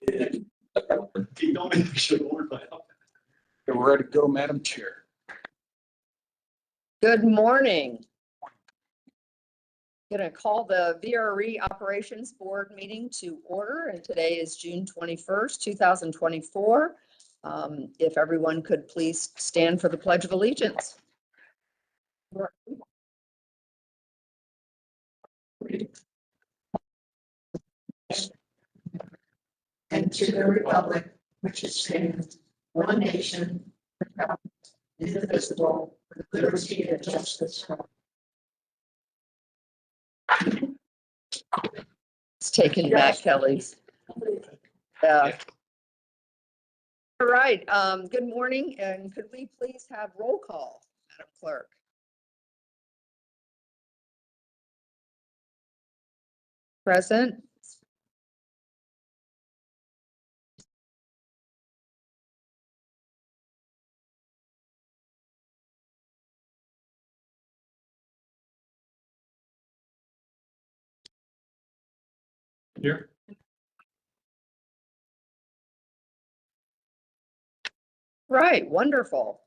We're ready to go, Madam Chair. Good morning. Going to call the VRE Operations Board meeting to order, and today is June 21st, 2024. If everyone could please stand for the Pledge of Allegiance. And to the republic which stands one nation, indivisible, with liberty and justice for all. It's taken back, Kelly's. Yeah. All right. Good morning, and could we please have roll call, Madam Clerk? Present. Here. Right, wonderful.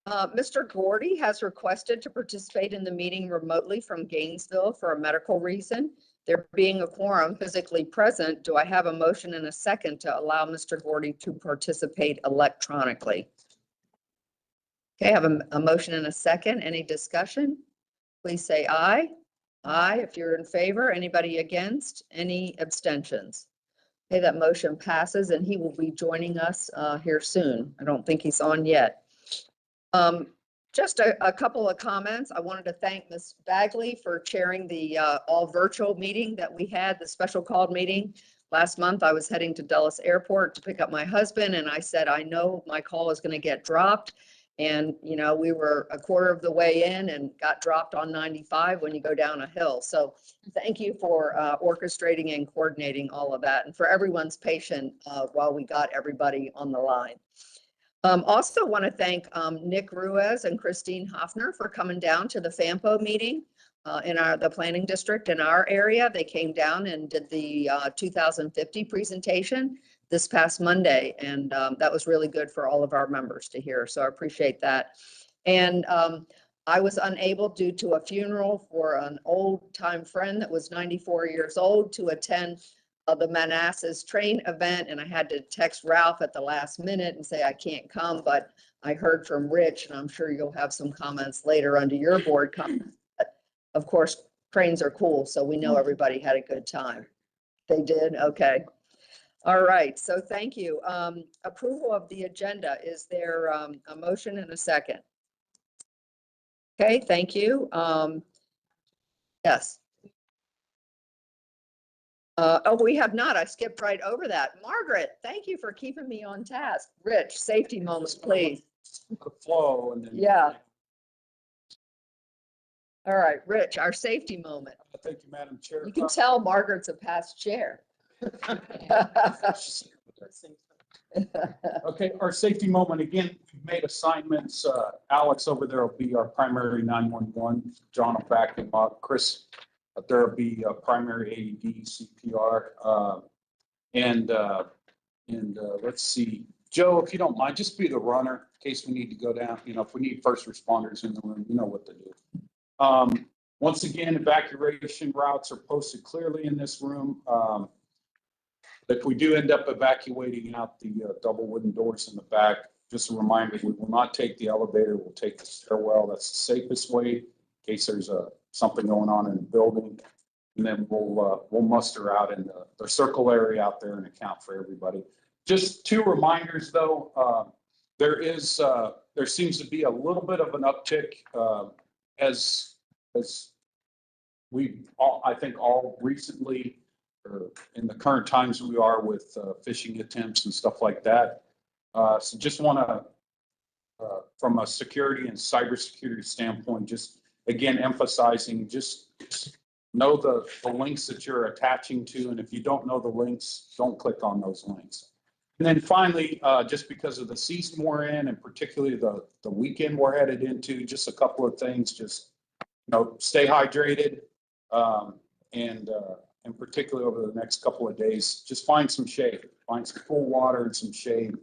Mr. Gordy has requested to participate in the meeting remotely from Gainesville for a medical reason. There being a quorum physically present, do I have a motion and a second to allow Mr. Gordy to participate electronically? Okay, I have a motion and a second. Any discussion? Please say aye. Aye if you're in favor. Anybody against? Any abstentions? Okay, that motion passes, and he will be joining us here soon. I don't think he's on yet. Just a couple of comments. I wanted to thank Ms. Bagley for chairing the all virtual meeting that we had, the special called meeting. Last month, I was heading to Dulles Airport to pick up my husband, and I said, I know my call is going to get dropped. And, you know, we were a quarter of the way in and got dropped on 95 when you go down a hill. So thank you for orchestrating and coordinating all of that, and for everyone's patience while we got everybody on the line. Also want to thank Nick Ruiz and Christine Hoffner for coming down to the FAMPO meeting in the planning district in our area. They came down and did the 2050 presentation this past Monday, and that was really good for all of our members to hear. So I appreciate that. And I was unable, due to a funeral for an old time friend that was 94 years old, to attend the Manassas train event, and I had to text Ralph at the last minute and say I can't come, but I heard from Rich, and I'm sure you'll have some comments later under your board comments. But of course, trains are cool, so we know everybody had a good time. They did? Okay. All right, so thank you. Approval of the agenda. Is there a motion and a second? Okay, thank you. Yes. Oh, we have not. I skipped right over that. Margaret, thank you for keeping me on task. Rich, safety moments, please. The flow and then. Yeah. All right, Rich, our safety moment. Thank you, Madam Chair. You can tell Margaret's a past chair. Okay, our safety moment, again, we've made assignments. Alex over there will be our primary 911. John will back him up. Chris, there will be a primary AED, CPR. And let's see, Joe, if you don't mind, just be the runner in case we need to go down. You know, if we need first responders in the room, you know what to do. Once again, evacuation routes are posted clearly in this room. If we do end up evacuating out the double wooden doors in the back, just a reminder, we will not take the elevator, we'll take the stairwell. That's the safest way in case there's something going on in the building. And then we'll muster out in the circle area out there and account for everybody. Just two reminders though, there seems to be a little bit of an uptick as we all, I think all recently, in the current times we are with phishing attempts and stuff like that. So just want to, from a security and cybersecurity standpoint, just again emphasizing, just know the links that you're attaching to, and if you don't know the links, don't click on those links. And then finally, just because of the season we're in, and particularly the weekend we're headed into, just a couple of things. Just stay hydrated, and and particularly over the next couple of days, just find some shade, find some cool water and some shade,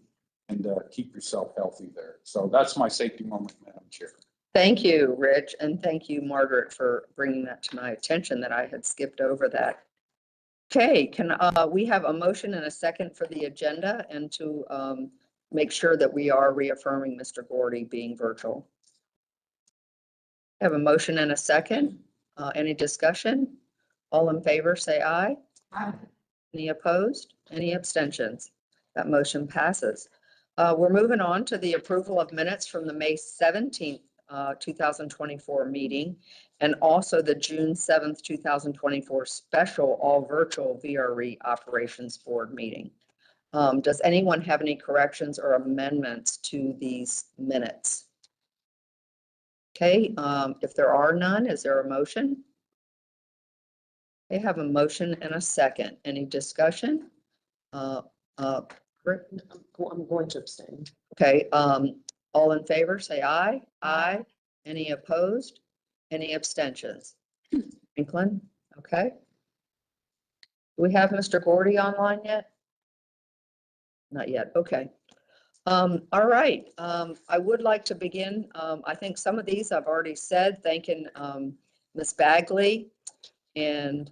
and keep yourself healthy there. So that's my safety moment, Madam Chair. Thank you, Rich, and thank you, Margaret, for bringing that to my attention that I had skipped over that. Okay, can we have a motion and a second for the agenda and to make sure that we are reaffirming Mr. Gordy being virtual? Have a motion and a second. Any discussion? All in favor, say aye. Aye. Any opposed? Any abstentions? That motion passes. We're moving on to the approval of minutes from the May 17th, 2024 meeting, and also the June 7th, 2024 special all virtual VRE Operations Board meeting. Does anyone have any corrections or amendments to these minutes? Okay, if there are none, is there a motion? They have a motion and a second. Any discussion? I'm going to abstain. Okay, all in favor, say aye. Aye. Any opposed? Any abstentions? Franklin, okay. Do we have Mr. Gordy online yet? Not yet, okay. All right, I would like to begin. I think some of these I've already said, thanking Ms. Bagley. And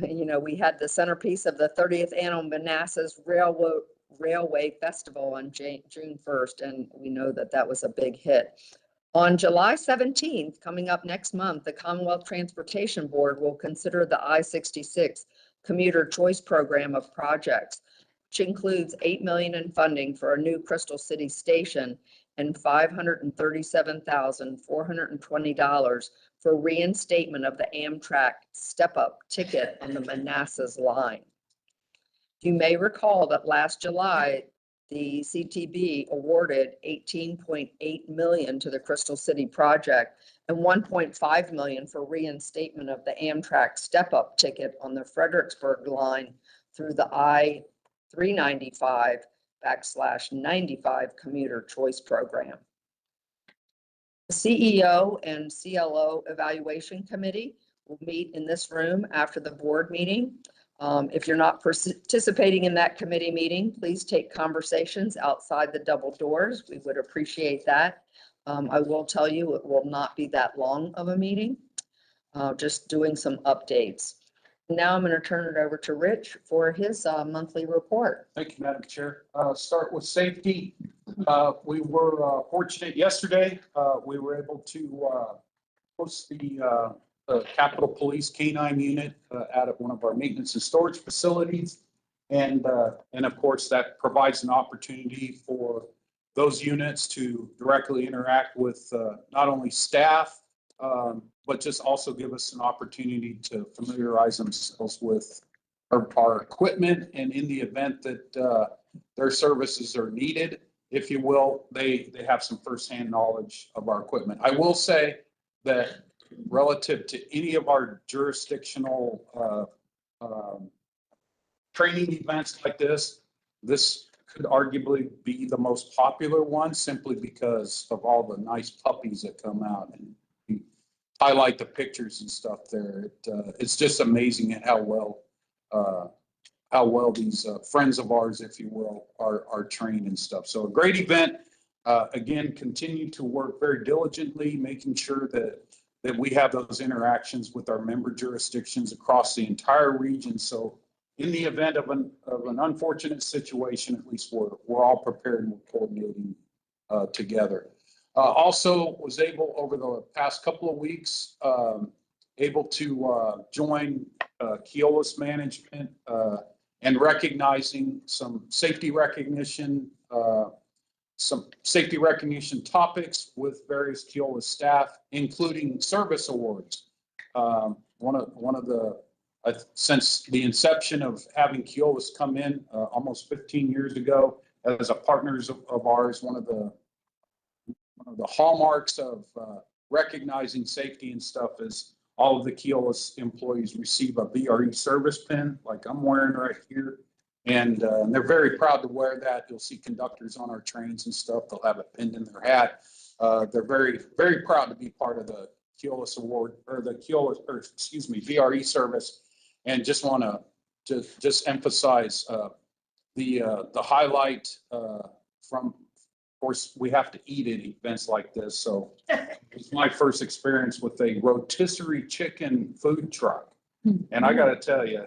you know, we had the centerpiece of the 30th Annual Manassas Railway Festival on June 1st, and we know that that was a big hit. On July 17th, coming up next month, the Commonwealth Transportation Board will consider the I-66 Commuter Choice Program of projects, which includes $8 million in funding for a new Crystal City station and $537,420 for reinstatement of the Amtrak step-up ticket on the Manassas line. You may recall that last July, the CTB awarded $18.8 million to the Crystal City project and $1.5 million for reinstatement of the Amtrak step-up ticket on the Fredericksburg line through the I-395/95 commuter choice program. The CEO and CLO evaluation committee will meet in this room after the board meeting. If you're not participating in that committee meeting, please take conversations outside the double doors. We would appreciate that. I will tell you, it will not be that long of a meeting, just doing some updates. Now I'm going to turn it over to Rich for his monthly report. Thank you, Madam Chair. Start with safety. We were fortunate yesterday. We were able to host the Capitol Police K-9 unit out of one of our maintenance and storage facilities. And of course, that provides an opportunity for those units to directly interact with not only staff, but just also give us an opportunity to familiarize themselves with our equipment. And in the event that their services are needed, if you will, they have some firsthand knowledge of our equipment. I will say that relative to any of our jurisdictional training events like this could arguably be the most popular one, simply because of all the nice puppies that come out and highlight the pictures and stuff there. It's just amazing at how well these friends of ours, if you will, are trained and stuff. So a great event. Again, continue to work very diligently, making sure that we have those interactions with our member jurisdictions across the entire region. So in the event of an unfortunate situation, at least we're all prepared and we're coordinating together. Also was able over the past couple of weeks, able to join Keolis management and recognizing some safety recognition topics with various Keolis staff, including service awards. One of the since the inception of having Keolis come in almost 15 years ago as a partners of ours, one of the hallmarks of recognizing safety and stuff is all of the Keolis employees receive a VRE service pin, like I'm wearing right here. And they're very proud to wear that. You'll see conductors on our trains and stuff. They'll have it pinned in their hat. They're very, very proud to be part of the Keolis Award, or the Keolis, or excuse me, VRE service. And just want to just emphasize the highlight from, of course, we have to eat at events like this. So it's my first experience with a rotisserie chicken food truck. And I got to tell you,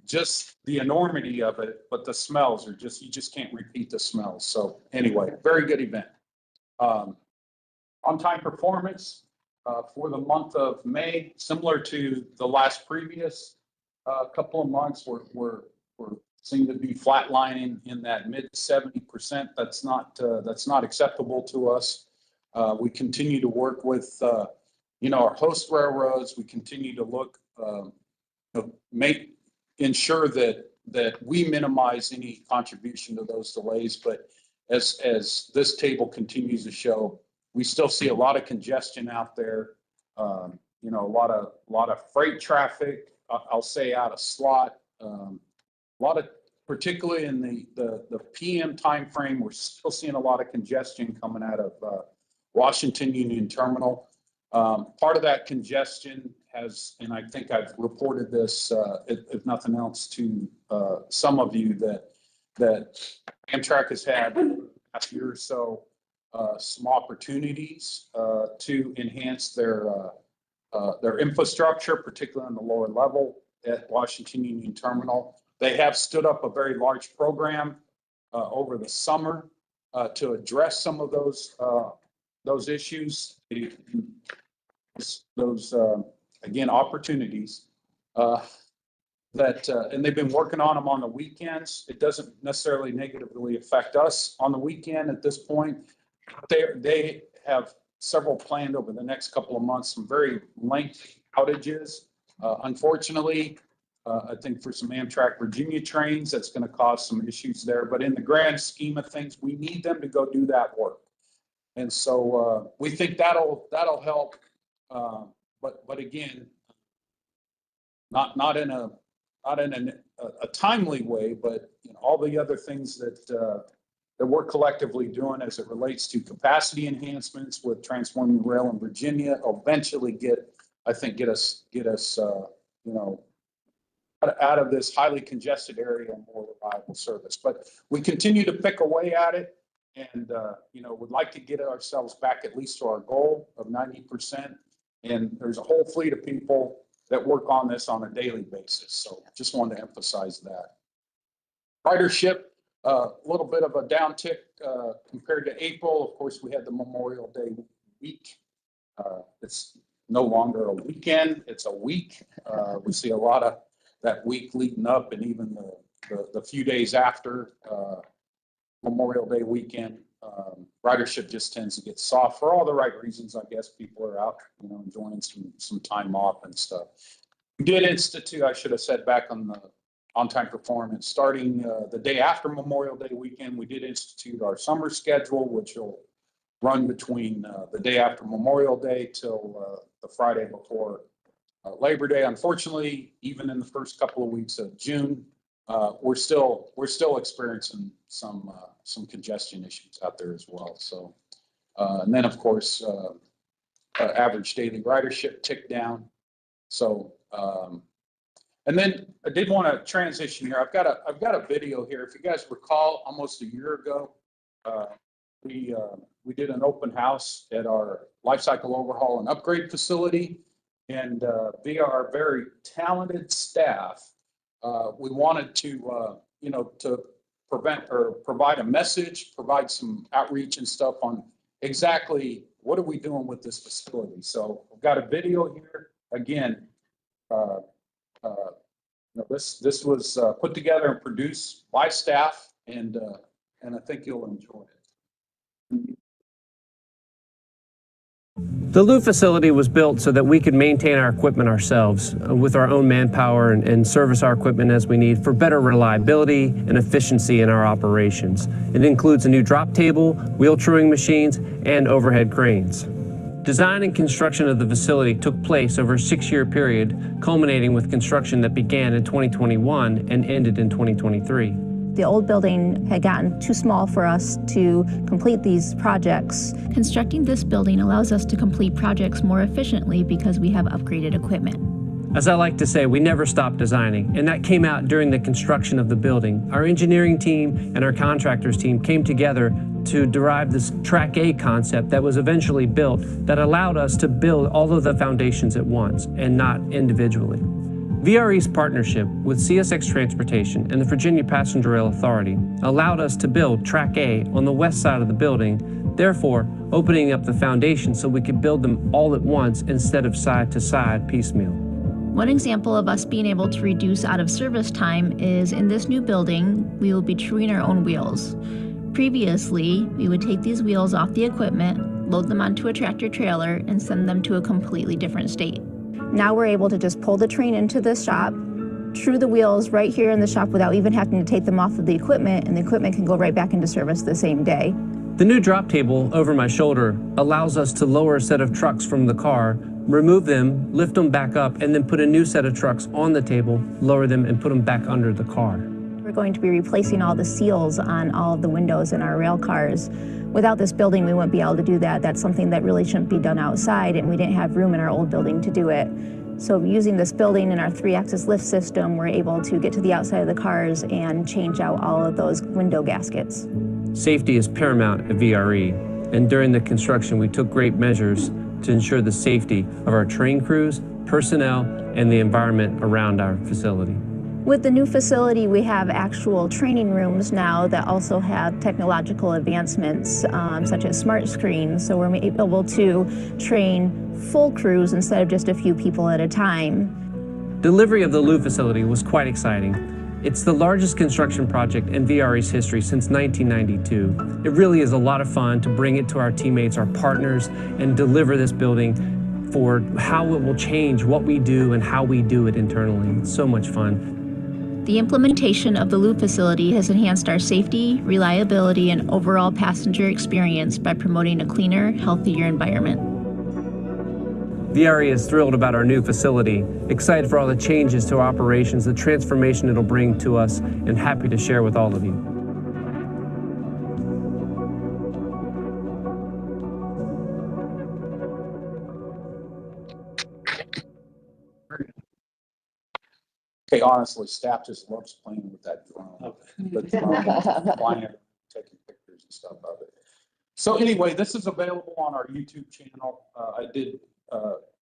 just the enormity of it, but the smells are just, you just can't repeat the smells. So anyway, very good event. On-time performance for the month of May, similar to the last previous couple of months, we're seem to be flatlining in that mid 70%. That's not acceptable to us. We continue to work with our host railroads. We continue to look ensure that we minimize any contribution to those delays. But as this table continues to show, we still see a lot of congestion out there. A lot of freight traffic. I'll say out of slot. A lot of, particularly in the PM timeframe, we're still seeing a lot of congestion coming out of Washington Union Terminal. Part of that congestion has, and I think I've reported this, if nothing else, to some of you, that Amtrak has had last year or so some opportunities to enhance their infrastructure, particularly on the lower level at Washington Union Terminal. They have stood up a very large program over the summer to address some of those issues, those again, opportunities and they've been working on them on the weekends. It doesn't necessarily negatively affect us on the weekend at this point. They have several planned over the next couple of months, some very lengthy outages. Unfortunately, I think for some Amtrak Virginia trains, that's going to cause some issues there. But in the grand scheme of things, we need them to go do that work. And so we think that'll help. But again, not in a timely way, but all the other things that we're collectively doing as it relates to capacity enhancements with transforming rail in Virginia, eventually get us out of this highly congested area and more reliable service. But we continue to pick away at it, and would like to get ourselves back at least to our goal of 90%. And there's a whole fleet of people that work on this on a daily basis. So just wanted to emphasize that. Ridership, a little bit of a downtick compared to April. Of course, we had the Memorial Day week. It's no longer a weekend, it's a week. We see a lot of that week leading up, and even the few days after Memorial Day weekend. Ridership just tends to get soft for all the right reasons. I guess people are out, enjoying some time off and stuff. We did institute, I should have said back on the on-time performance, starting the day after Memorial Day weekend, we did institute our summer schedule, which will run between the day after Memorial Day till the Friday before Labor Day. Unfortunately, even in the first couple of weeks of June, we're still experiencing some congestion issues out there as well. So, and then of course, average daily ridership ticked down. So, and then I did want to transition here. I've got a video here. If you guys recall, almost a year ago, we did an open house at our life cycle overhaul and upgrade facility, and via our very talented staff, we wanted to to provide a message, provide some outreach and stuff on exactly what are we doing with this facility. So we've got a video here. Again, this was put together and produced by staff, and I think you'll enjoy it. The Lou facility was built so that we could maintain our equipment ourselves with our own manpower and service our equipment as we need for better reliability and efficiency in our operations. It includes a new drop table, wheel truing machines, and overhead cranes. Design and construction of the facility took place over a 6-year period, culminating with construction that began in 2021 and ended in 2023. The old building had gotten too small for us to complete these projects. Constructing this building allows us to complete projects more efficiently because we have upgraded equipment. As I like to say, we never stopped designing, and that came out during the construction of the building. Our engineering team and our contractors team came together to derive this Track A concept that was eventually built that allowed us to build all of the foundations at once and not individually. VRE's partnership with CSX Transportation and the Virginia Passenger Rail Authority allowed us to build Track A on the west side of the building, therefore opening up the foundation so we could build them all at once instead of side to side piecemeal. One example of us being able to reduce out of service time is in this new building, we will be truing our own wheels. Previously, we would take these wheels off the equipment, load them onto a tractor trailer, and send them to a completely different state. Now we're able to just pull the train into the shop, true the wheels right here in the shop without even having to take them off of the equipment, and the equipment can go right back into service the same day. The new drop table over my shoulder allows us to lower a set of trucks from the car, remove them, lift them back up, and then put a new set of trucks on the table, lower them, and put them back under the car. We're going to be replacing all the seals on all of the windows in our rail cars. Without this building, we wouldn't be able to do that. That's something that really shouldn't be done outside, and we didn't have room in our old building to do it. So using this building and our 3-axis lift system, we're able to get to the outside of the cars and change out all of those window gaskets. Safety is paramount at VRE, and during the construction, we took great measures to ensure the safety of our train crews, personnel, and the environment around our facility. With the new facility, we have actual training rooms now that also have technological advancements, such as smart screens, so we're able to train full crews instead of just a few people at a time. Delivery of the Lou facility was quite exciting. It's the largest construction project in VRE's history since 1992. It really is a lot of fun to bring it to our teammates, our partners, and deliver this building for how it will change what we do and how we do it internally. It's so much fun. The implementation of the Lou facility has enhanced our safety, reliability, and overall passenger experience by promoting a cleaner, healthier environment. VRE is thrilled about our new facility, excited for all the changes to our operations, the transformation it'll bring to us, and happy to share with all of you. Okay, honestly, staff just loves playing with that drone. The drone, flying it, taking pictures and stuff of it. So anyway, this is available on our YouTube channel. I did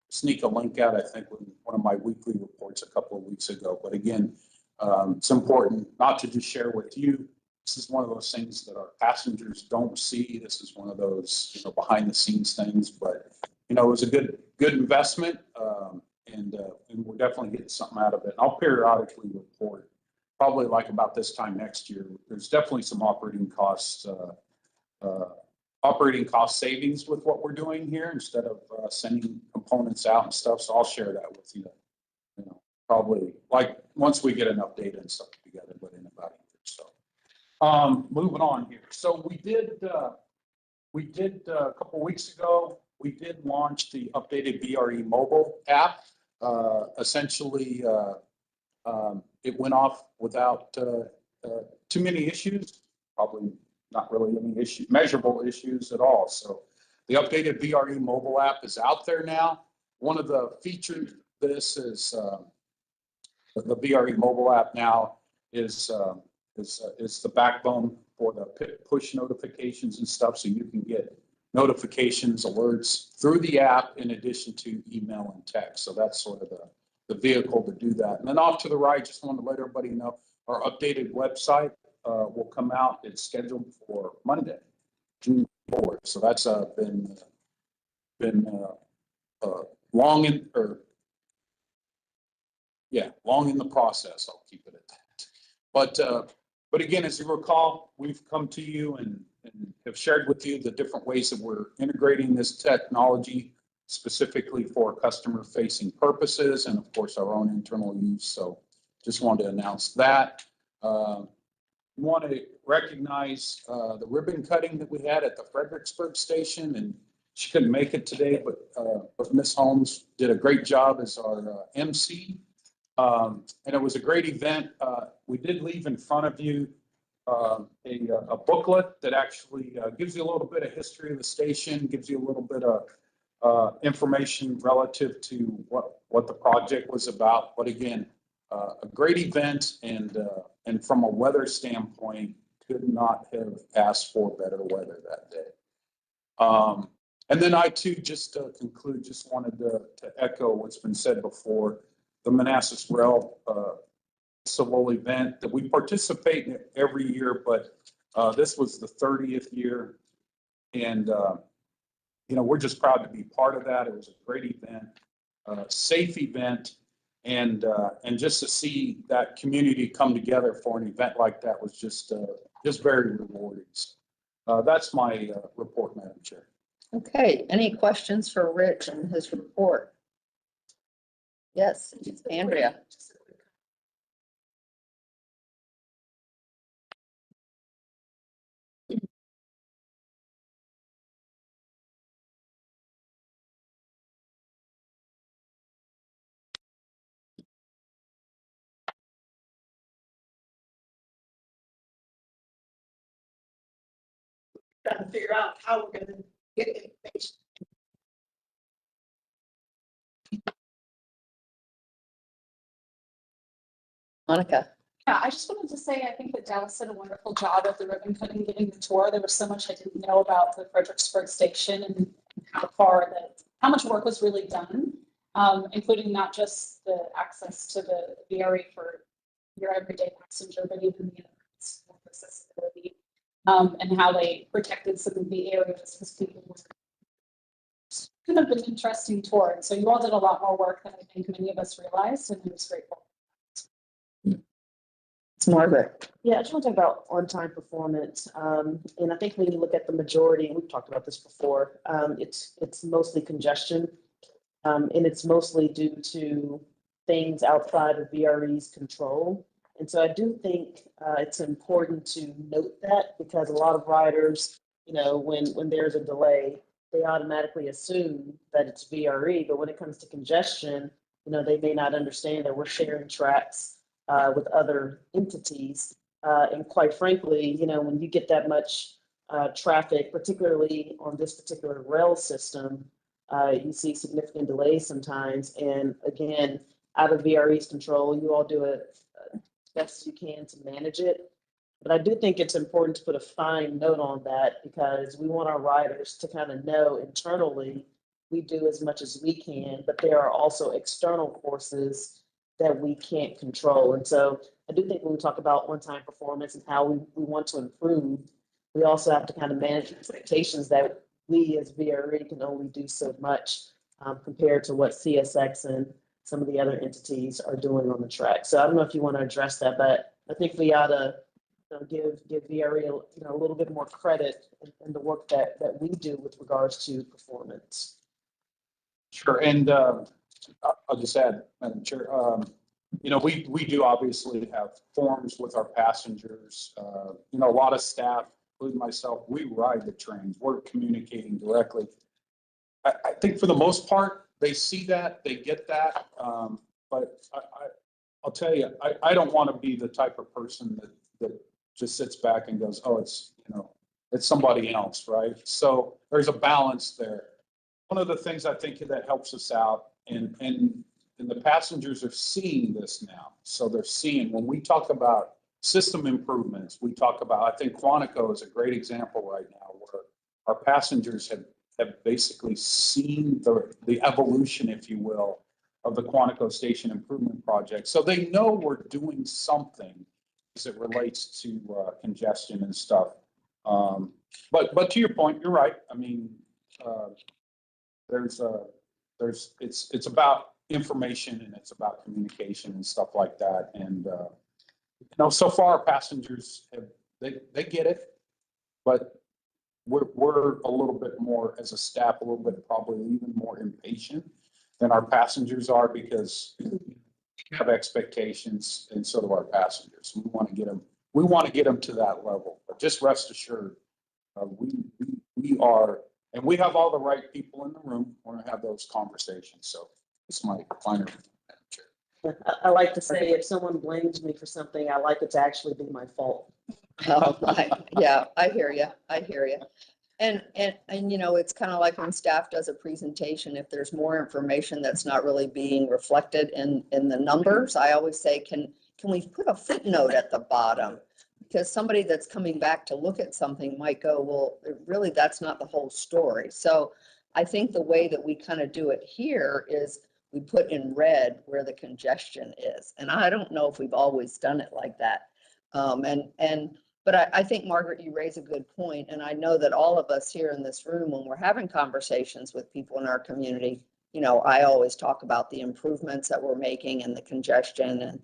sneak a link out, I think, with one of my weekly reports a couple of weeks ago. But again, it's important not to just share with you. This is one of those things that our passengers don't see. This is one of those, behind the scenes things. But it was a good investment, and we're definitely getting something out of it. And I'll periodically report, probably like about this time next year. There's definitely some operating cost savings with what we're doing here instead of sending components out and stuff. So I'll share that with you. Probably like once we get enough data and stuff together, but in about a year. So moving on here. So we did a couple of weeks ago. We did launch the updated VRE mobile app. Essentially, it went off without too many issues. Probably not really any measurable issues at all. So the updated VRE mobile app is out there now. One of the features of this is the VRE mobile app now is the backbone for the push notifications and stuff. So you can get notifications, alerts through the app in addition to email and text. So that's sort of the vehicle to do that. And then off to the right, just want to let everybody know our updated website will come out. It's scheduled for Monday, June 4th. So that's been long in the process. I'll keep it at that. But again, as you recall, we've come to you and have shared with you the different ways that we're integrating this technology specifically for customer-facing purposes and, of course, our own internal use. So just wanted to announce that. We want to recognize the ribbon cutting that we had at the Fredericksburg station, and she couldn't make it today, but Miss Holmes did a great job as our MC. And it was a great event. We did leave in front of you a booklet that actually gives you a little bit of history of the station, gives you a little bit of information relative to what the project was about. But again, a great event, and from a weather standpoint, could not have asked for better weather that day. And then I too, just to conclude, just wanted to echo what's been said before. The Manassas Rail Civil event that we participate in every year, but this was the 30th year, and we're just proud to be part of that. It was a great event, safe event, and just to see that community come together for an event like that was just very rewarding. That's my report, Madam Chair. Okay, any questions for Rich and his report? Yes, Andrea. Trying to figure out how we're gonna get information. Monica. Yeah, I just wanted to say, I think that Dallas did a wonderful job of the ribbon cutting, getting the tour. There was so much I didn't know about the Fredericksburg station and how much work was really done, including not just the access to the VRE for your everyday passenger, but even the accessibility, and how they protected some of the areas because people were kind of an interesting tour. And so you all did a lot more work than I think many of us realized, and I was grateful. It's Margaret. Yeah, I just want to talk about on-time performance. And I think when you look at the majority, and we've talked about this before, it's mostly congestion. And it's mostly due to things outside of VRE's control. And so I do think it's important to note that, because a lot of riders, when there's a delay, they automatically assume that it's VRE. But when it comes to congestion, they may not understand that we're sharing tracks with other entities. And quite frankly, when you get that much traffic, particularly on this particular rail system, you see significant delays sometimes. And again, out of VRE's control, you all do it best you can to manage it. But I do think it's important to put a fine note on that, because we want our riders to kind of know internally we do as much as we can, but there are also external forces that we can't control. And so I do think when we talk about on-time performance and how we want to improve, we also have to kind of manage expectations that we as VRE can only do so much compared to what CSX and some of the other entities are doing on the track. So I don't know if you want to address that, but I think we ought to give VRE a little bit more credit in the work that we do with regards to performance. Sure, and I'll just add, Madam Chair, we do obviously have forums with our passengers. A lot of staff, including myself, we ride the trains. We're communicating directly. I think for the most part, they see that, they get that. But I'll tell you, I don't want to be the type of person that just sits back and goes, oh, it's somebody else, right? So there's a balance there. One of the things I think that helps us out, and the passengers are seeing this now. So they're seeing, when we talk about system improvements, we talk about, I think Quantico is a great example right now, where our passengers have basically seen the evolution, if you will, of the Quantico Station Improvement Project. So they know we're doing something as it relates to congestion and stuff. But to your point, you're right. I mean, it's about information, and it's about communication and stuff like that. And so far passengers they get it, but we're a little bit more, as a staff, a little bit probably even more impatient than our passengers are, because we have expectations, and so do our passengers. We want to get them to that level. But just rest assured, we are, and we have all the right people in the room. We're going to have those conversations. So it's my final. I like to say if someone blames me for something, I like it to actually be my fault. Oh, yeah, I hear you. I hear you. And, you know, it's kind of like when staff does a presentation, if there's more information that's not really being reflected in the numbers, I always say, can we put a footnote at the bottom? Because somebody that's coming back to look at something might go, well, really, that's not the whole story. So I think the way that we kind of do it here is we put in red where the congestion is. And I don't know if we've always done it like that. But I think, Margaret, you raise a good point, and I know that all of us here in this room, when we're having conversations with people in our community, you know, I always talk about the improvements that we're making and the congestion.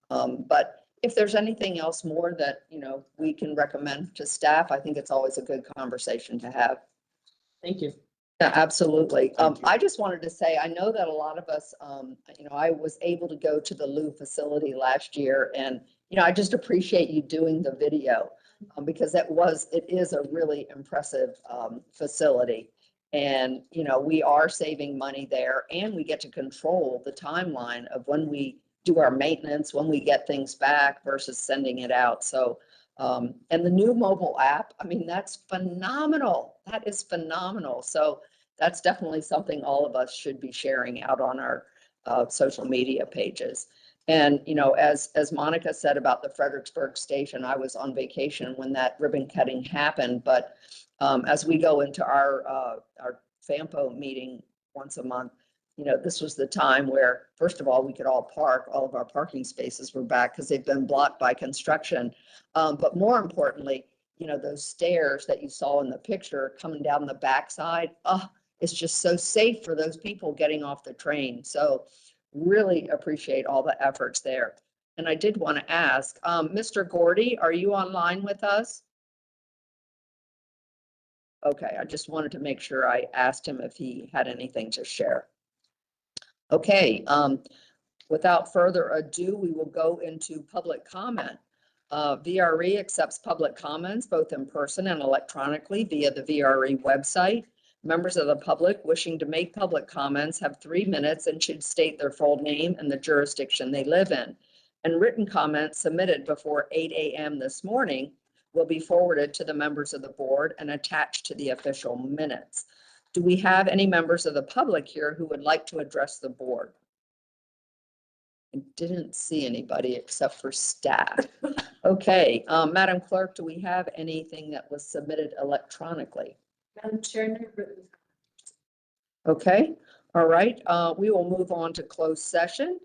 And but if there's anything else more that, you know, we can recommend to staff, I think it's always a good conversation to have. Thank you. Yeah, absolutely. Thank you. I just wanted to say, I know that a lot of us, you know, I was able to go to the Lou facility last year, and, you know, I just appreciate you doing the video because it is a really impressive facility. And, you know, we are saving money there, and we get to control the timeline of when we do our maintenance, when we get things back versus sending it out. So, and the new mobile app, I mean, that's phenomenal. That is phenomenal. So that's definitely something all of us should be sharing out on our social media pages. And, you know, as Monica said about the Fredericksburg station, I was on vacation when that ribbon cutting happened. But as we go into our FAMPO meeting once a month, you know, this was the time where, first of all, we could all park. All of our parking spaces were back because they've been blocked by construction. But more importantly, you know, those stairs that you saw in the picture coming down the backside, it's just so safe for those people getting off the train. So really appreciate all the efforts there. And I did want to ask, Mr. Gordy, are you online with us? Okay, I just wanted to make sure I asked him if he had anything to share. Okay, without further ado, we will go into public comment. VRE accepts public comments both in person and electronically via the VRE website. Members of the public wishing to make public comments have 3 minutes and should state their full name and the jurisdiction they live in. And written comments submitted before 8 a.m. this morning will be forwarded to the members of the board and attached to the official minutes. Do we have any members of the public here who would like to address the board? I didn't see anybody except for staff. Okay, Madam Clerk, do we have anything that was submitted electronically? Madam Chair, no written. Okay, all right, we will move on to closed session.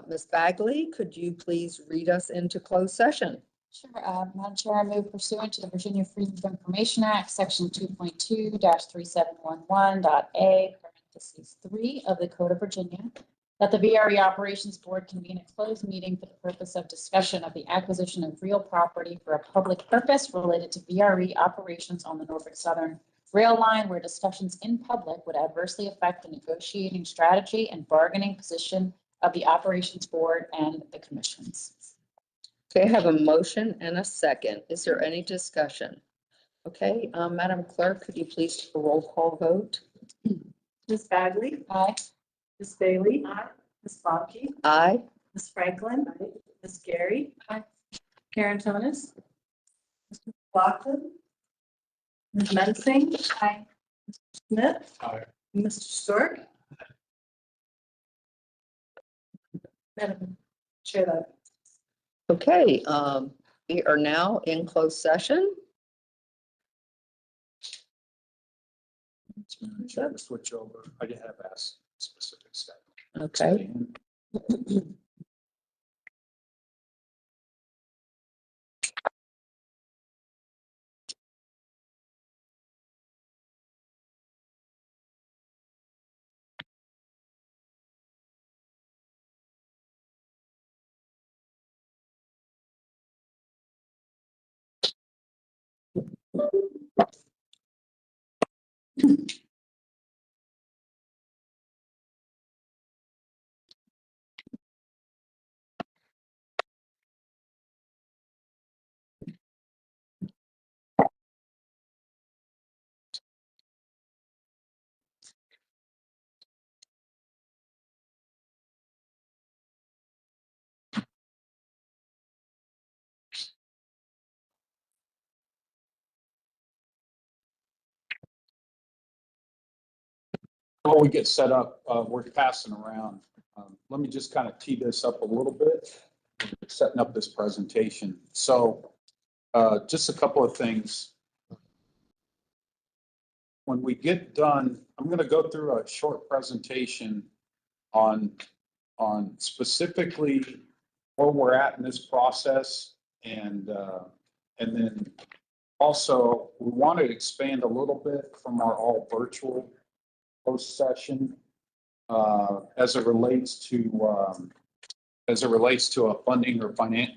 Ms. Bagley, could you please read us into closed session? Sure, Madam Chair, I move pursuant to the Virginia Freedom of Information Act, section 2.2-3711.a, parentheses 3 of the Code of Virginia, that the VRE Operations Board convene a closed meeting for the purpose of discussion of the acquisition of real property for a public purpose related to VRE operations on the Norfolk Southern Rail Line, where discussions in public would adversely affect the negotiating strategy and bargaining position of the Operations Board and the commissions. Okay, I have a motion and a second. Is there any discussion? Okay, Madam Clerk, could you please take a roll call vote? Ms. Bagley. Aye. Ms. Bailey. Aye. Ms. Bonke. Aye. Ms. Franklin. Aye. Ms. Gary. Aye. Karen Tonis. Mr. Lockton. Ms. Mensing. Aye. Smith. Aye. Mr. Stork. Madam Chair, that. Okay, we are now in closed session. Try to switch over. I did have asked specific stuff. Okay. While we get set up, we're passing around. Let me just kind of tee this up a little bit, setting up this presentation. So just a couple of things. When we get done, I'm going to go through a short presentation on specifically where we're at in this process, and then also we want to expand a little bit from our all virtual post session as it relates to a funding or financial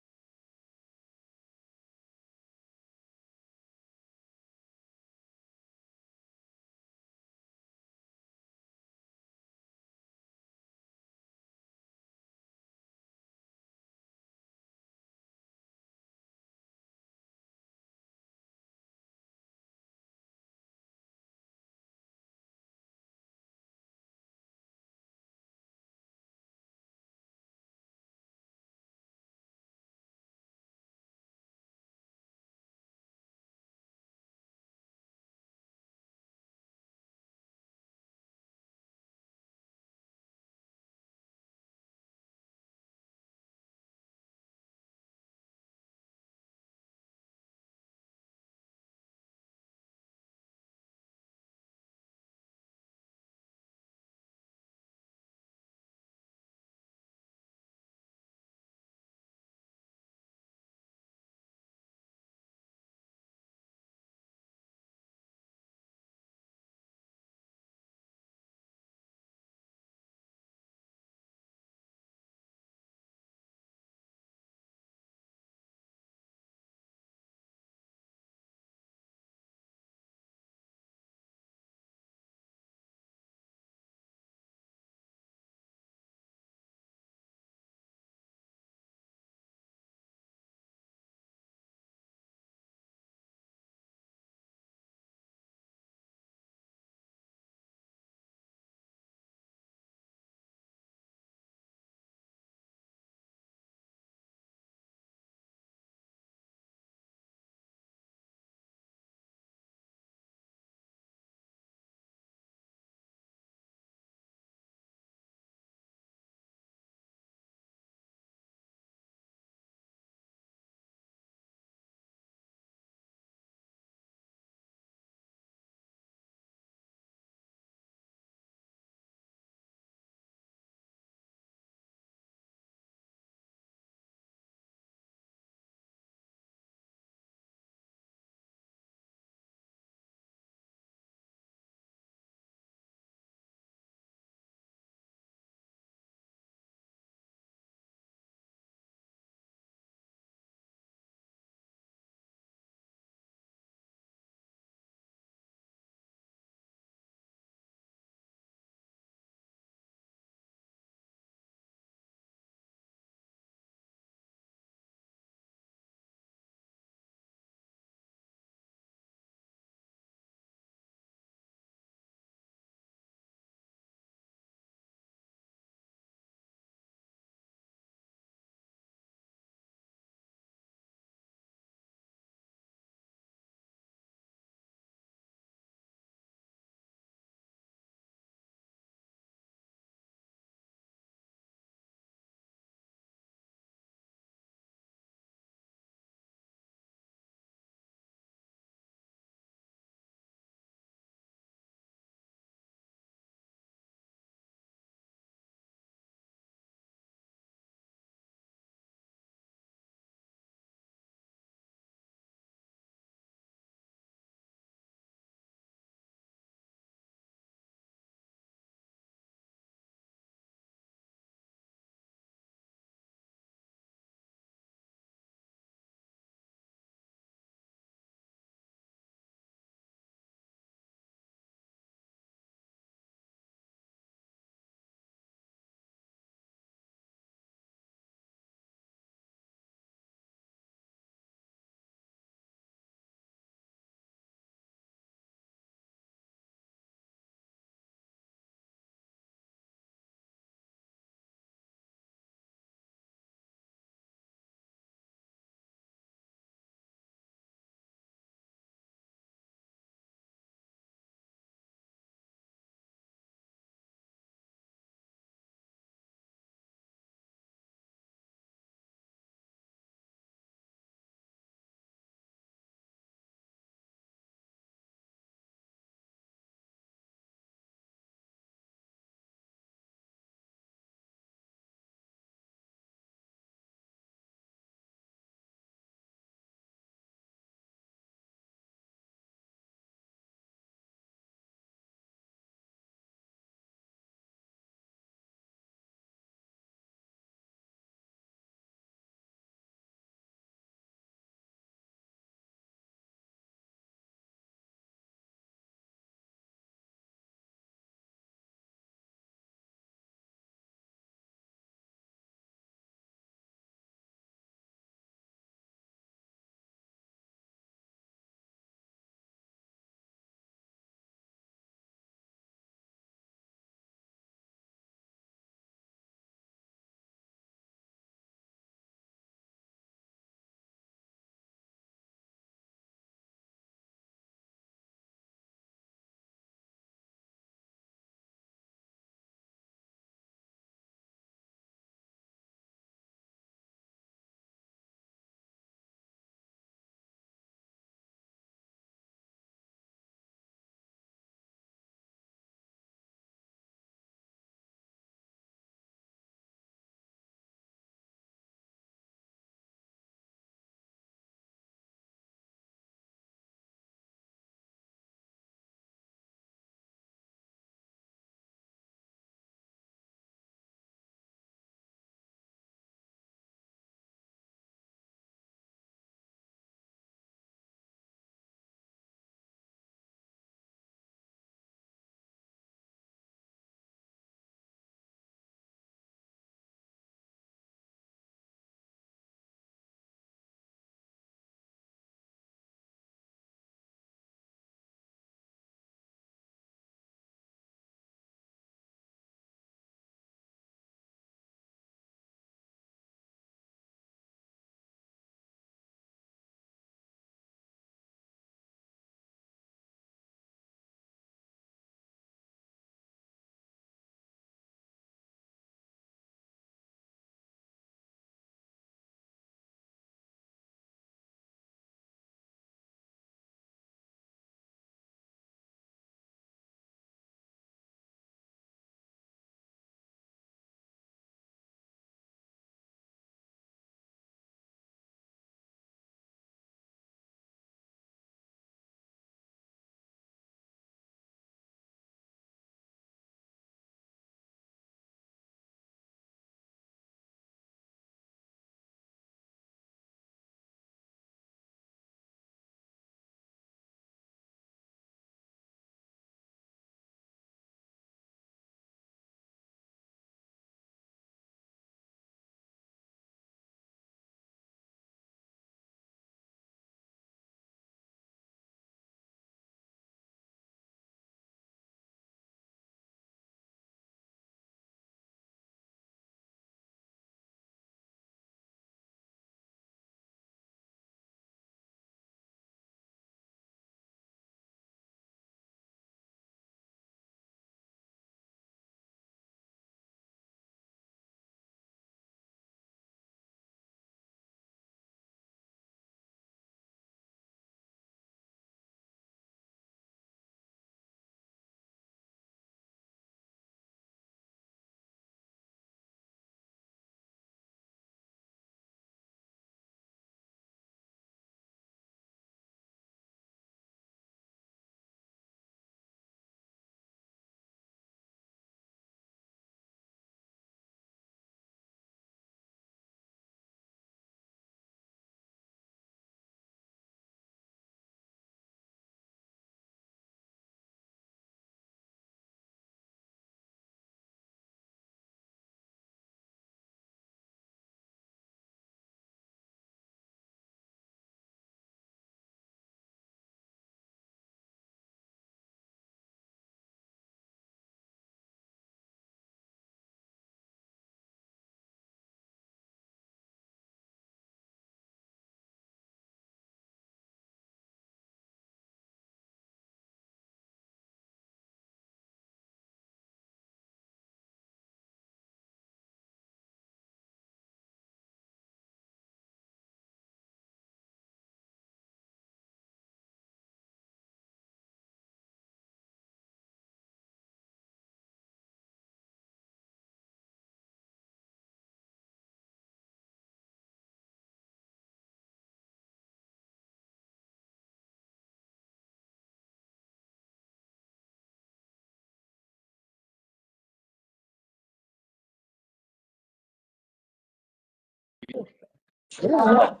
All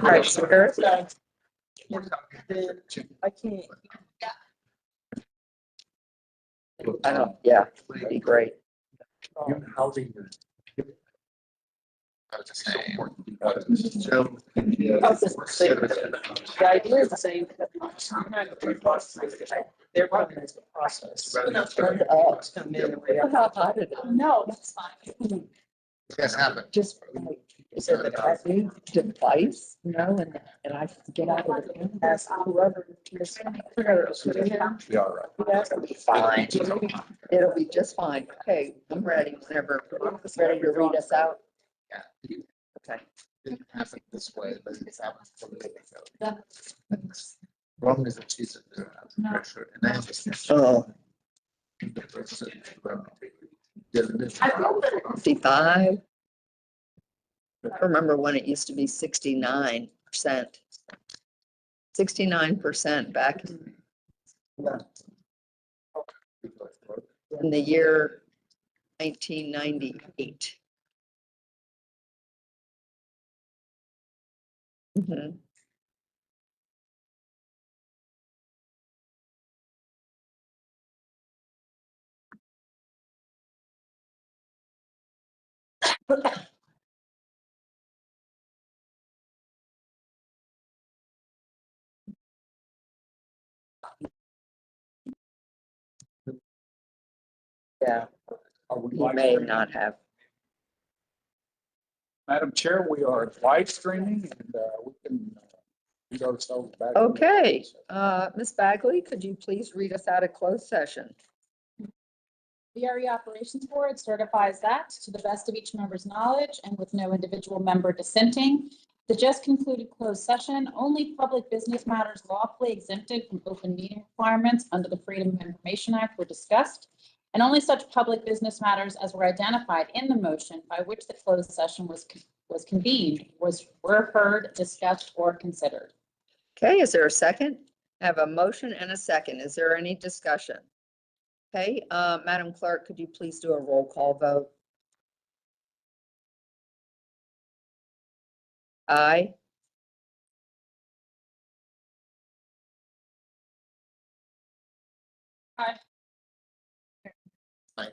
right, sugar. I can't. I know, yeah, it'd be great. Housing. The idea is the same. They're running this process. Turned up. Come in and How hot it is. No, that's fine. Yes, happened. Just like, is it the caffeine device, you know, and I get out of the. ask whoever. Be all right. It'll be fine. It'll be just fine. Okay, I'm ready whenever, ready to read us out. Yeah. Okay. Didn't happen this way, but it's happened for me. Wrong is a cheese pressure and then just. Oh. I 55. I remember when it used to be 69%. 69% back in the year 1998. Mhm. Yeah, Are we you live may streaming? not have. Madam Chair, we are live streaming and we can read ourselves back. Okay, Ms. Bagley, could you please read us out a closed session? VRE Operations Board certifies that, to the best of each member's knowledge and with no individual member dissenting, the just concluded closed session, only public business matters lawfully exempted from open meeting requirements under the Freedom of Information Act were discussed, and only such public business matters as were identified in the motion by which the closed session was convened were heard, discussed, or considered. Okay, is there a second? I have a motion and a second. Is there any discussion? Okay, Madam Clerk, could you please do a roll call vote? Aye. Aye. Aye.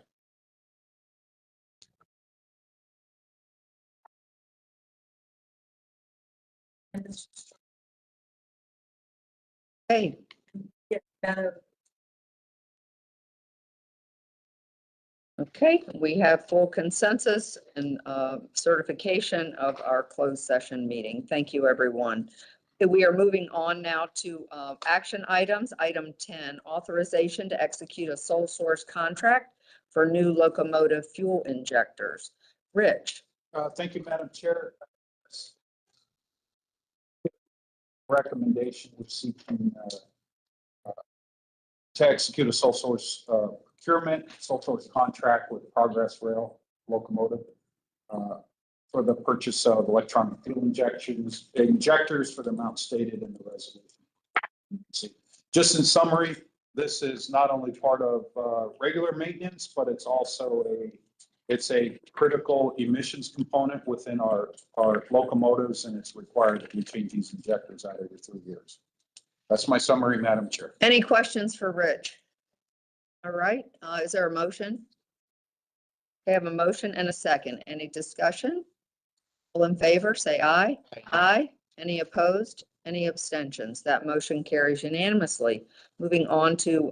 Okay, okay, we have full consensus and certification of our closed session meeting. Thank you, everyone. We are moving on now to action items. Item 10, authorization to execute a sole source contract for new locomotive fuel injectors. Rich? Thank you, Madam Chair. Recommendation we're seeking to execute a sole source procurement, sole source contract with Progress Rail Locomotive for the purchase of electronic fuel injectors for the amount stated in the resolution. Just in summary, this is not only part of regular maintenance, but it's also it's a critical emissions component within our locomotives, and it's required that we change these injectors out every 3 years. That's my summary, Madam Chair. Any questions for Rich? All right, is there a motion? We have a motion and a second. Any discussion? All in favor, say aye. Aye. Any opposed? Any abstentions? That motion carries unanimously. Moving on to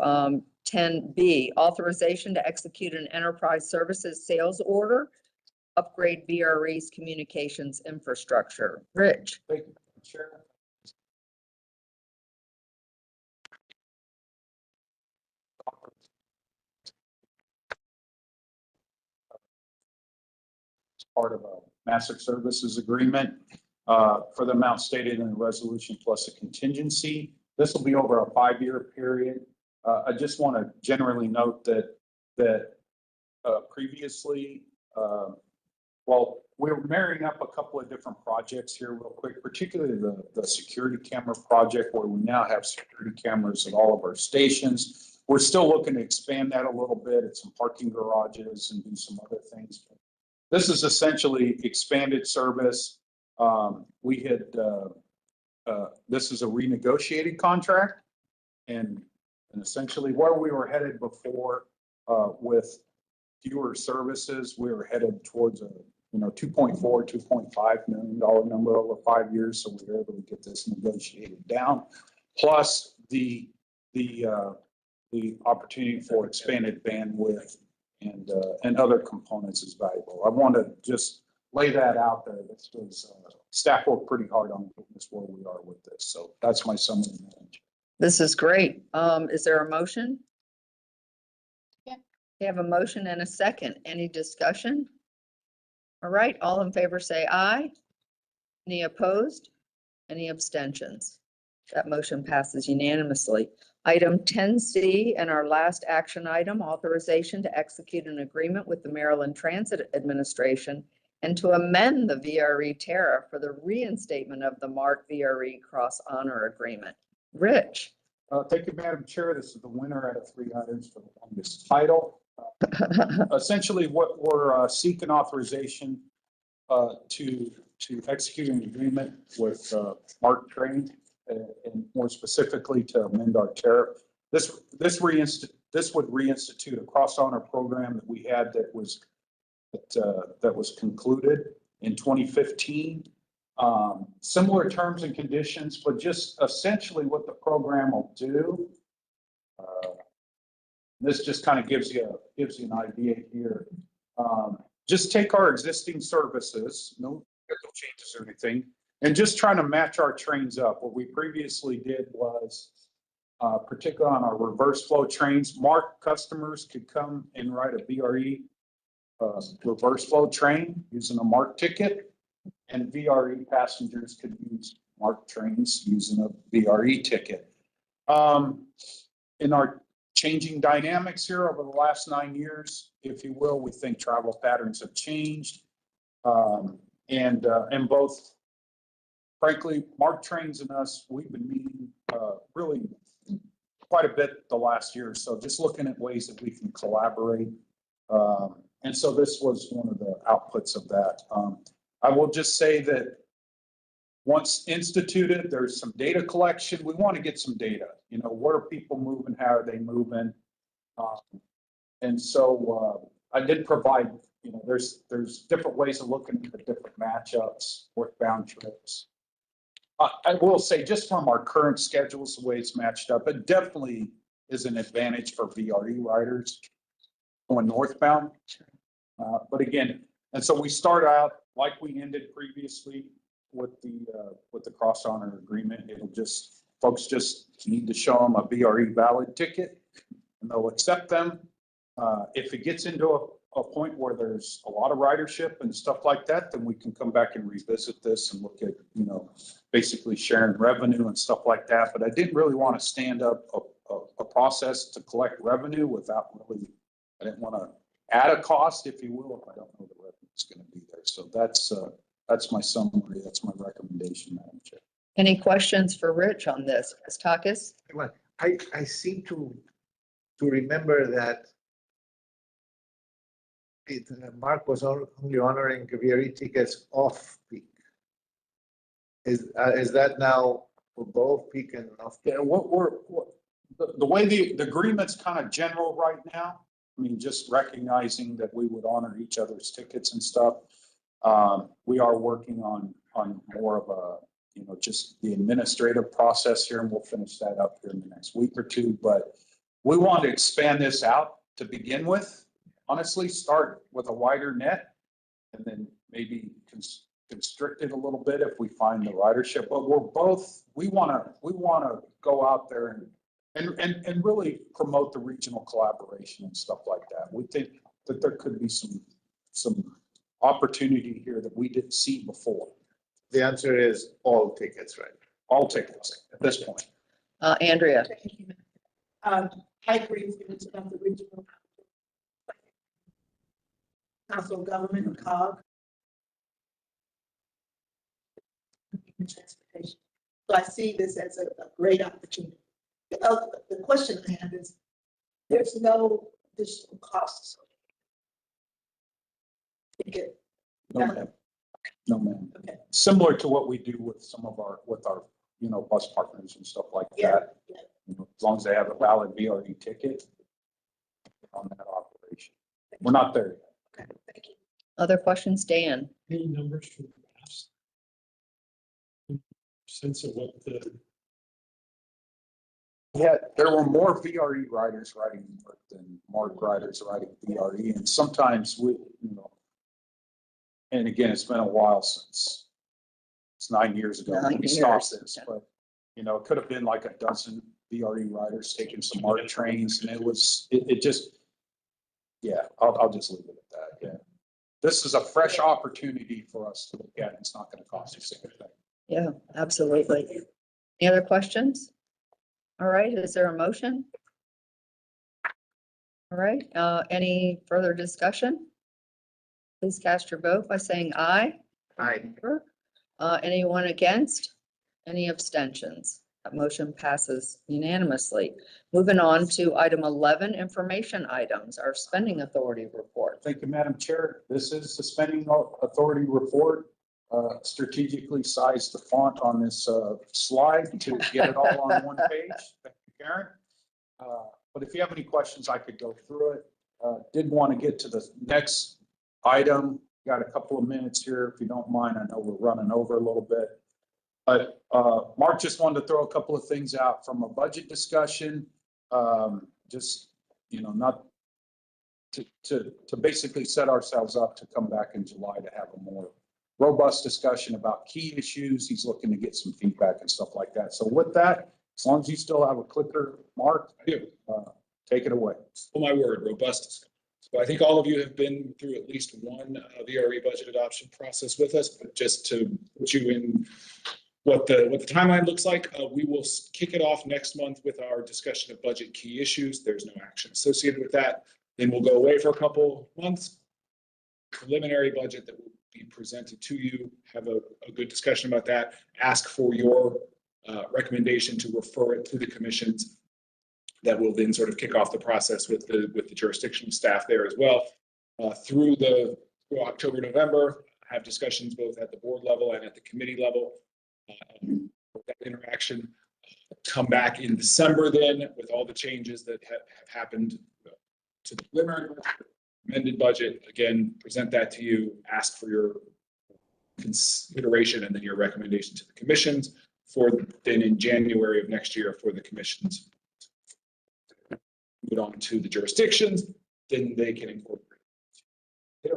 10B, authorization to execute an enterprise services sales order, upgrade VRE's communications infrastructure. Rich? Thank you, Madam Chair. Part of a master services agreement for the amount stated in the resolution plus a contingency. This will be over a 5-year period. I just want to generally note that previously, well, we're marrying up a couple of different projects here real quick, particularly the security camera project where we now have security cameras at all of our stations. We're still looking to expand that a little bit at some parking garages and do some other things. This is essentially expanded service. We had, this is a renegotiated contract, and essentially where we were headed before, with fewer services, we were headed towards a, $2.4, $2.5 million number over 5 years. So we were able to get this negotiated down. Plus the opportunity for expanded bandwidth and other components is valuable. I want to just lay that out there. This was, staff worked pretty hard on getting us where we are with this. So that's my summary. This is great. Is there a motion? Yeah. We have a motion and a second. Any discussion? All right, all in favor say aye. Any opposed? Any abstentions? That motion passes unanimously. Item 10C and our last action item, authorization to execute an agreement with the Maryland Transit Administration and to amend the VRE tariff for the reinstatement of the MARC VRE Cross Honor Agreement. Rich. Thank you, Madam Chair. This is the winner out of 3 items for the longest title. Essentially, what we're seeking authorization to execute an agreement with MARC Train, and more specifically to amend our tariff. This would reinstitute a cross honor program that we had that was concluded in 2015. Similar terms and conditions, but just essentially what the program will do. This just kind of gives you an idea here. Just take our existing services, no changes or anything, and just trying to match our trains up. What we previously did was, particularly on our reverse flow trains, MARC customers could come and ride a VRE reverse flow train using a MARC ticket, and VRE passengers could use MARC trains using a VRE ticket. In our changing dynamics here over the last 9 years, if you will, we think travel patterns have changed, and both. Frankly, MARC Trains and us, we've been meeting really quite a bit the last year. So just looking at ways that we can collaborate. And so this was one of the outputs of that. I will just say that once instituted, there's some data collection. We want to get some data. Where are people moving? How are they moving? And so I did provide, there's different ways of looking at the different matchups, northbound trips. I will say, just from our current schedules, the way it's matched up, it definitely is an advantage for VRE riders going northbound. But again, and so we start out like we ended previously with the cross honor agreement. Folks just need to show them a VRE valid ticket, and they'll accept them. If it gets into a point where there's a lot of ridership and stuff like that, then we can come back and revisit this and look at, basically sharing revenue and stuff like that. But I didn't really want to stand up a process to collect revenue without really, I didn't want to add a cost, if you will, if I don't know the revenue is going to be there. So that's my summary. That's my recommendation, Madam Chair. Any questions for Rich on this? Ms. Takis? Well, I seem to remember that MARC was only honoring VRE tickets off peak. Is that now for both peak and off peak? Yeah, the way the agreement's kind of general right now. I mean, just recognizing that we would honor each other's tickets and stuff. We are working on more of a, just the administrative process here, and we'll finish that up here in the next week or two. But we want to expand this out to begin with. Honestly, start with a wider net, and then maybe constrict it a little bit if we find the ridership. But we want to go out there and really promote the regional collaboration and stuff like that. We think that there could be some opportunity here that we didn't see before. The answer is all tickets, right? All tickets at this point. Andrea. Thank you. I agree with you about the regional council of government, COG. Transportation. So I see this as a great opportunity. The question I have is, there's no additional costs. ticket? No, ma'am. No, ma'am. Okay. Similar to what we do with some of our, you know, bus partners and stuff like Yeah, that. yeah. You know, as long as they have a valid VRE ticket on that operation. We're not there yet. Okay, thank you. Other questions, Dan? Any numbers from the past? Sense of what the, Yeah, there were more VRE riders riding than MARC riders riding VRE, and sometimes we, you know, and again, it's been a while since, it's 9 years ago when 9 we stopped years, this, yeah. but, you know, it could have been like a dozen VRE riders taking some MARC trains, and it just, yeah, I'll just leave it at that, yeah. This is a fresh opportunity for us to look at, and it's not gonna cost us anything. Yeah, absolutely. Any other questions? All right, is there a motion? All right, any further discussion? Please cast your vote by saying aye. Aye. Anyone against? Any abstentions? That motion passes unanimously. Moving on to item 11, information items, our spending authority report. Thank you, Madam Chair. This is the spending authority report. Strategically sized the font on this slide to get it all on one page. Thank you, Karen. But if you have any questions, I could go through it. Did want to get to the next item. Got a couple of minutes here, if you don't mind. I know we're running over a little bit. But Mark just wanted to throw a couple of things out from a budget discussion. Just, you know, not to basically set ourselves up to come back in July to have a more robust discussion about key issues. He's looking to get some feedback and stuff like that. So with that, as long as you still have a clicker, Mark, take it away. Oh, my word, robust. So I think all of you have been through at least one VRE budget adoption process with us, but just to put you in what the timeline looks like, we will kick it off next month with our discussion of budget key issues. There's no action associated with that. Then we'll go away for a couple months. Preliminary budget that will be presented to you, have a good discussion about that, ask for your recommendation to refer it to the commissions. That will then sort of kick off the process with the jurisdictional staff there as well. Through October, November, have discussions both at the board level and at the committee level. That interaction, come back in December then with all the changes that have happened to the preliminary amended budget. Again, present that to you, ask for your consideration and then your recommendation to the commissions for then in January of next year for the commissions. Move on to the jurisdictions, then they can incorporate the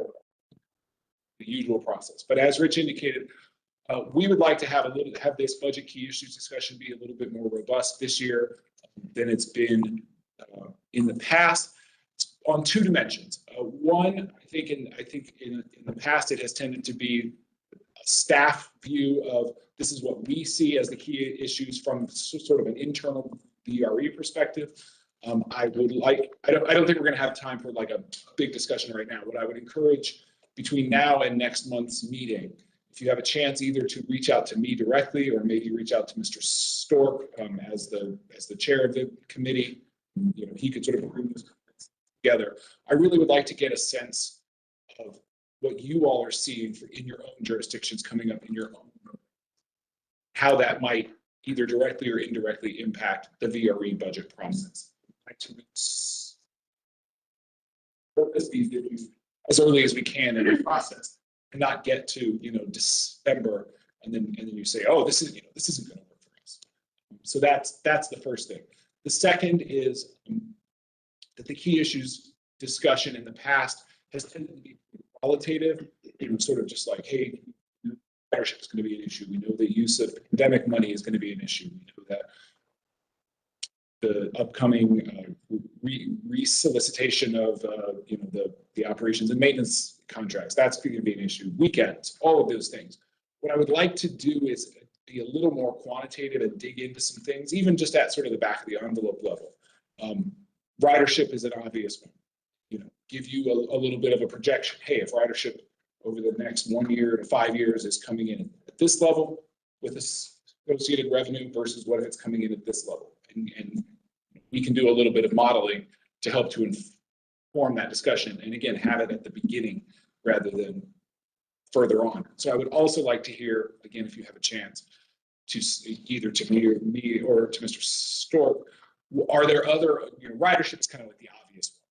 usual process. But as Rich indicated, we would like to have this budget key issues discussion be a little bit more robust this year than it's been in the past on two dimensions. One, I think in the past it has tended to be a staff view of this is what we see as the key issues from sort of an internal VRE perspective. I don't think we're going to have time for like a big discussion right now. What I would encourage between now and next month's meeting, if you have a chance either to reach out to me directly or maybe reach out to Mr. Stork as the chair of the committee, you know, he could sort of bring this together. I really would like to get a sense of what you all are seeing in your own jurisdictions coming up in your own, how that might either directly or indirectly impact the VRE budget process. To focus these issues as early as we can in the process and not get to, you know, December and then you say, oh, this isn't going to work for us. So that's the first thing. The second is that the key issues discussion in the past has tended to be qualitative, you know, sort of just like, hey, ridership is going to be an issue. We know the use of pandemic money is going to be an issue. We know that the upcoming re-solicitation of you know, the operations and maintenance contracts, that's going to be an issue. Weekends, all of those things. What I would like to do is be a little more quantitative and dig into some things, even just at sort of the back of the envelope level. Ridership is an obvious one. You know, give you a little bit of a projection. Hey, if ridership over the next 1 year to 5 years is coming in at this level with associated revenue versus what if it's coming in at this level. And we can do a little bit of modeling to help to inform that discussion. And again, have it at the beginning rather than further on. So I would also like to hear, again, if you have a chance, to either to me or to Mr. Stork, are there other, ridership is kind of like the obvious one.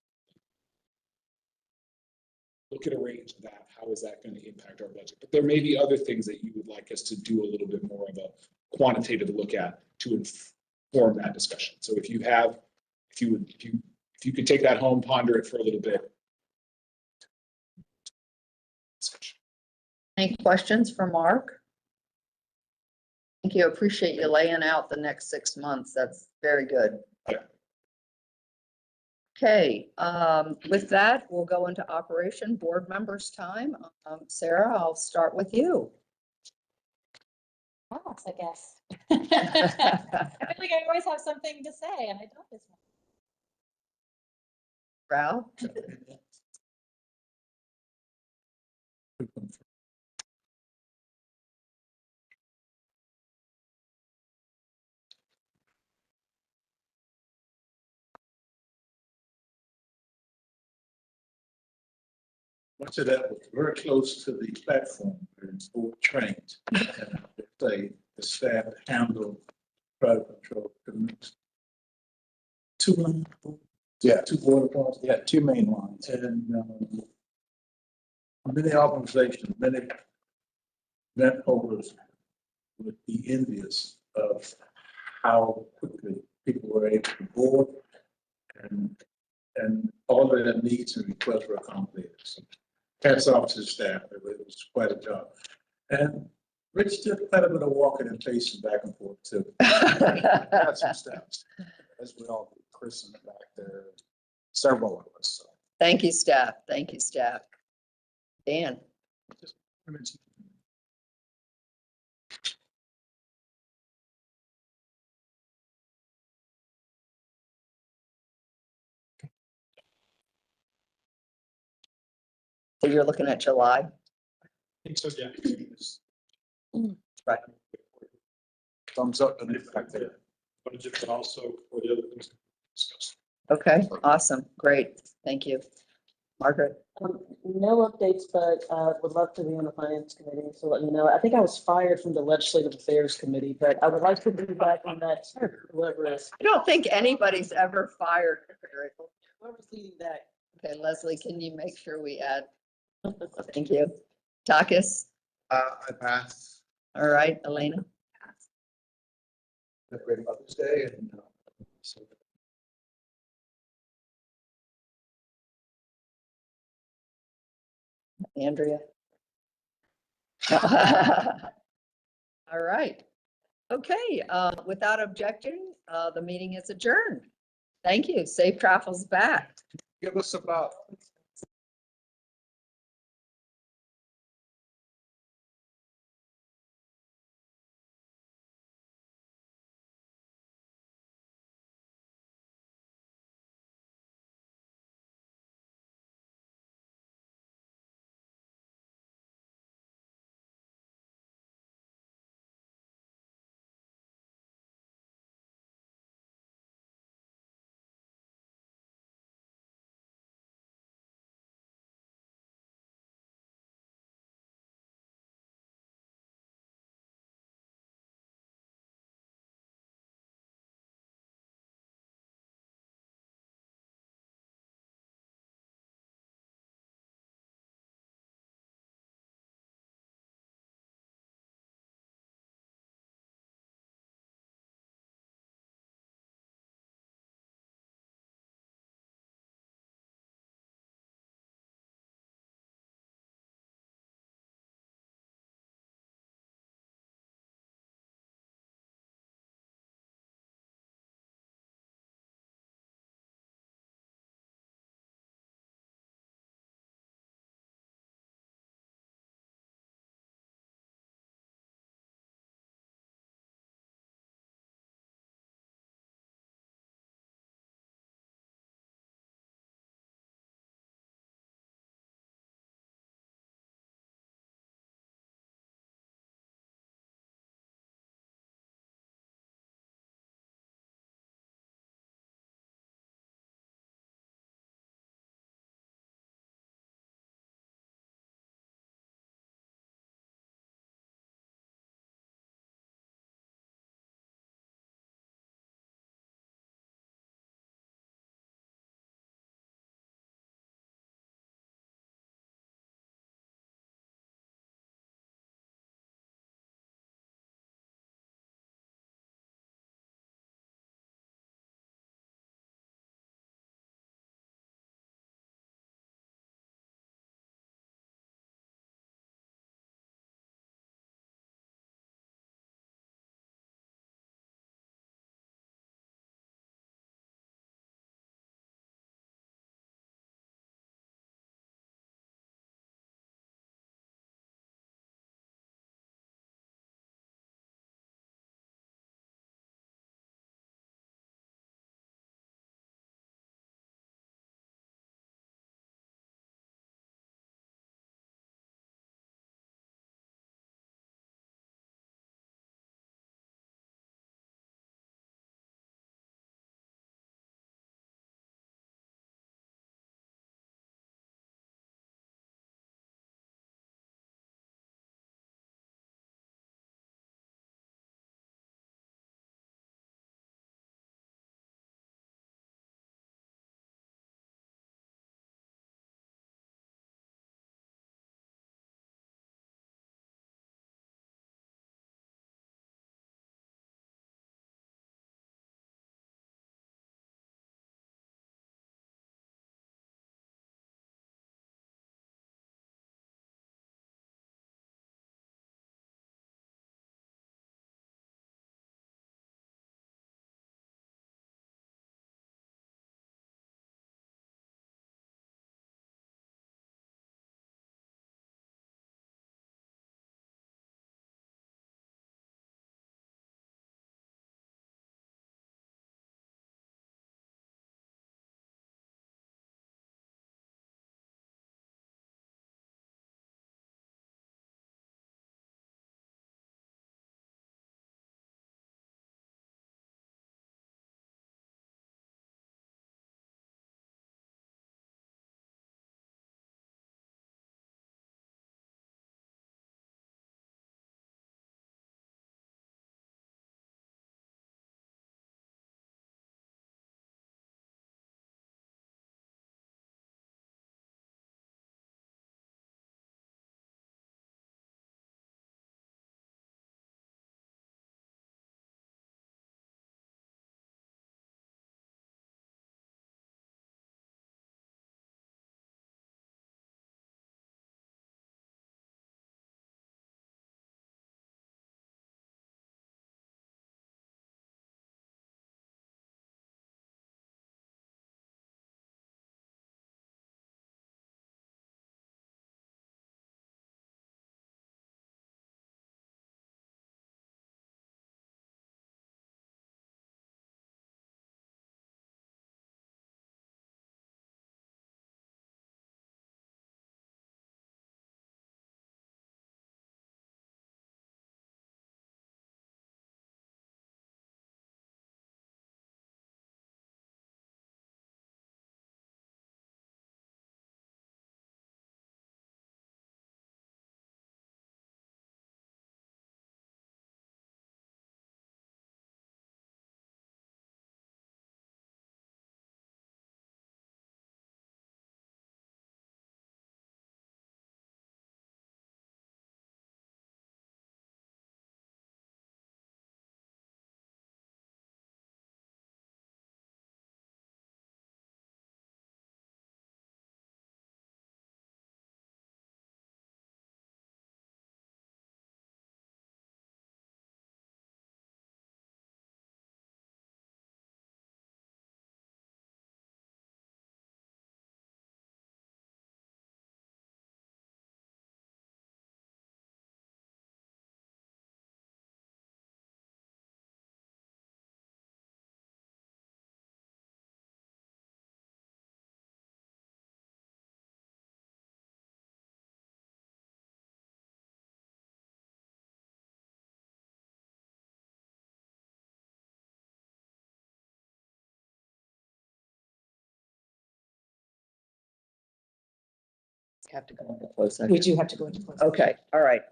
Look at a range of that. How is that going to impact our budget? But there may be other things that you would like us to do a little bit more of a quantitative look at to inform that discussion. So if you could take that home, ponder it for a little bit. Any questions for Mark? Thank you. Appreciate you laying out the next 6 months. That's very good. Yeah. Okay, with that, we'll go into operation board members time. Sarah, I'll start with you. Alex, I guess. I feel like I always have something to say and I don't this one. Ralph? Much of that was very close to the platform where it's all trained. And the staff handle crowd control. Two, Yeah, two border crossings. yeah, two main lines. And many organizations, many event holders would be envious of how quickly people were able to board and all of their needs and requests were accommodated. So hats off to the staff. It was quite a job. And Rich did quite a bit of walking and pacing back and forth too. Had some steps, as we all, do. Chris in the back there, several of us. So. Thank you, staff. Thank you, staff. Dan? So you're looking at July? I think so, yeah. Right. Thumbs up and back there. Budget, but also for the other things discussed. Okay, awesome. Great. Thank you. Margaret? No updates, but would love to be on the finance committee, so let me know. I think I was fired from the legislative affairs committee, but I would like to be back on that, whoever is, I don't think anybody's ever fired. whoever's leading that. Okay, Leslie, can you make sure we add? Thank you. Takis? I passed. All right, Elena? Have a great Mother's Day and so Andrea? All right. Okay, without objection, the meeting is adjourned. Thank you. Safe travels back. Give us about Have to go into closed session. We do have to go into closed. Okay, all right.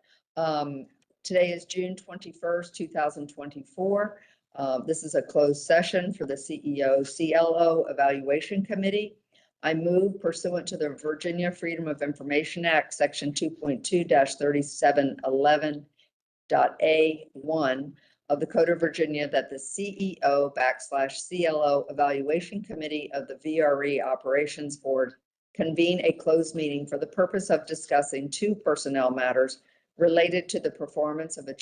Today is June 21st, 2024. This is a closed session for the CEO, CLO Evaluation Committee. I move pursuant to the Virginia Freedom of Information Act, Section 2.2-3711.A1 of the Code of Virginia, that the CEO/CLO Evaluation Committee of the VRE Operations Board convene a closed meeting for the purpose of discussing two personnel matters related to the performance of the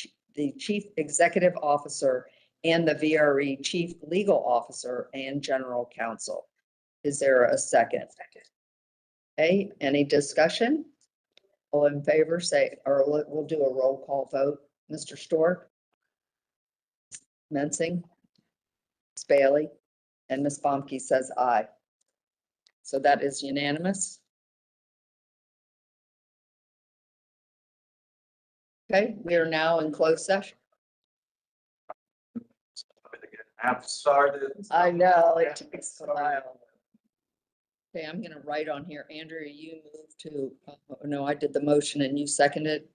Chief Executive Officer and the VRE Chief Legal Officer and General Counsel. Is there a second? Okay, any discussion? All in favor, say, or we'll do a roll call vote. Mr. Stork? Mensing? Ms. Bailey? And Ms. Bomke says aye. So that is unanimous. Okay, we are now in closed session. App started. I know, it takes a while. Okay, I'm gonna write on here, Andrea, you moved to, no, I did the motion and you seconded.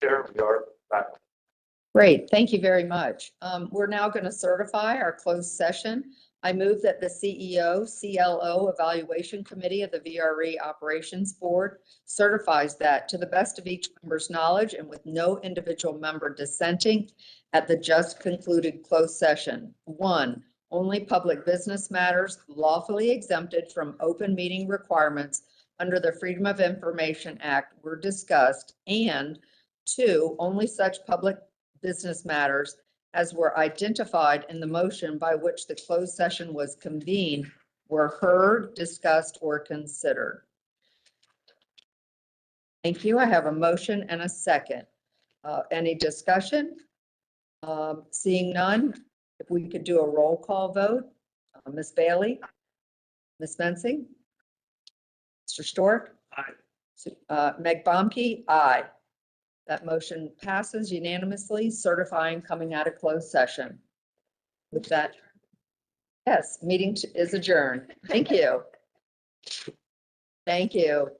There we are back. Great, thank you very much. We're now going to certify our closed session. I move that the CEO, CLO Evaluation Committee of the VRE Operations Board certifies that, to the best of each member's knowledge and with no individual member dissenting at the just concluded closed session, 1, only public business matters lawfully exempted from open meeting requirements under the Freedom of Information Act were discussed, and 2, only such public business matters as were identified in the motion by which the closed session was convened were heard, discussed, or considered. Thank you. I have a motion and a second. Any discussion? Seeing none, if we could do a roll call vote. Ms. Bailey? Ms. Mensing? Mr. Stork? Aye. Meg Bomke? Aye. That motion passes unanimously, certifying coming out of closed session. With that, yes, meeting is adjourned. Thank you. Thank you.